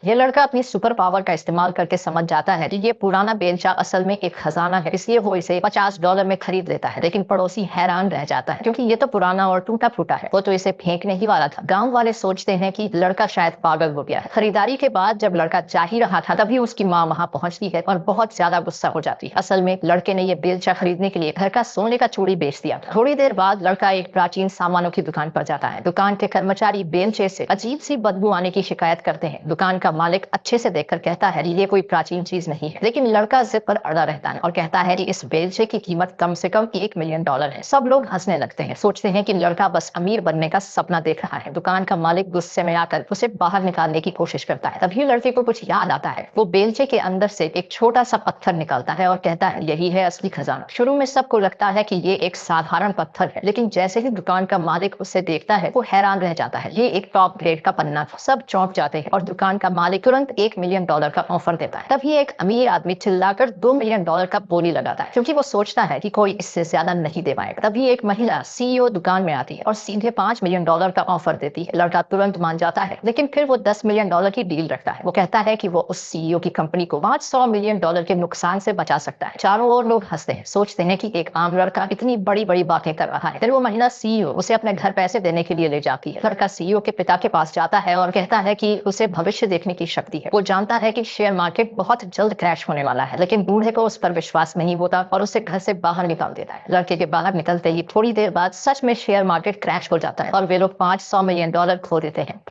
ये लड़का अपनी सुपर पावर का इस्तेमाल करके समझ जाता है कि ये पुराना बेलचा असल में एक खजाना है, इसलिए वो इसे $50 में खरीद लेता है। लेकिन पड़ोसी हैरान रह जाता है क्योंकि ये तो पुराना और टूटा फूटा है, वो तो इसे फेंकने ही वाला था। गांव वाले सोचते हैं कि लड़का शायद पागल हो गया है। खरीदारी के बाद जब लड़का जा ही रहा था तभी उसकी माँ वहाँ पहुंचती है और बहुत ज्यादा गुस्सा हो जाती है। असल में लड़के ने ये बेलचा खरीदने के लिए घर का सोने का चूड़ी बेच दिया था। थोड़ी देर बाद लड़का एक प्राचीन सामानों की दुकान पर जाता है। दुकान के कर्मचारी बेलचे से अजीब सी बदबू आने की शिकायत करते हैं। दुकान का मालिक अच्छे से देखकर कहता है ये कोई प्राचीन चीज नहीं है, लेकिन लड़का जिद पर अड़ा रहता है और कहता है कि इस बेलचे की कीमत कम से कम $1 मिलियन है। सब लोग हंसने लगते हैं, सोचते हैं कि लड़का बस अमीर बनने का सपना देख रहा है। दुकान का मालिक गुस्से में आकर उसे बाहर निकालने की कोशिश करता है। तभी लड़के को कुछ याद आता है। वो बेलचे के अंदर से एक छोटा सा पत्थर निकालता है और कहता है यही है असली खजाना। शुरू में सबको लगता है कि ये एक साधारण पत्थर है, लेकिन जैसे ही दुकान का मालिक उसे देखता है वो हैरान रह जाता है। ये एक टॉप ग्रेड का पन्ना था। सब चौंक जाते हैं और दुकान का मालिक तुरंत $1 मिलियन का ऑफर देता है। तभी एक अमीर आदमी चिल्लाकर $2 मिलियन का बोली लगाता है क्योंकि वो सोचता है कि कोई इससे ज्यादा नहीं दे पाएगा। तभी एक महिला सीईओ दुकान में आती है और सीधे $5 मिलियन का ऑफर देती है। लड़का तुरंत मान जाता है, लेकिन फिर वो $10 मिलियन की डील रखता है। वो कहता है कि वो उस सीईओ की कंपनी को $500 मिलियन के नुकसान से बचा सकता है। चारों ओर लोग हंसते हैं, सोचते हैं कि एक आम लड़का इतनी बड़ी बड़ी बातें कर रहा है। फिर वो महिला सीईओ उसे अपने घर पैसे देने के लिए ले जाती है। लड़का सीईओ के पिता के पास जाता है और कहता है कि उसे भविष्य देखने की शक्ति है। वो जानता है कि शेयर मार्केट बहुत जल्द क्रैश होने वाला है, लेकिन बूढ़े को उस पर विश्वास नहीं होता और उसे घर से बाहर निकाल देता है। लड़के के बाहर निकलते ही थोड़ी देर बाद सच में शेयर मार्केट क्रैश हो जाता है और वे लोग $500 मिलियन खो देते हैं।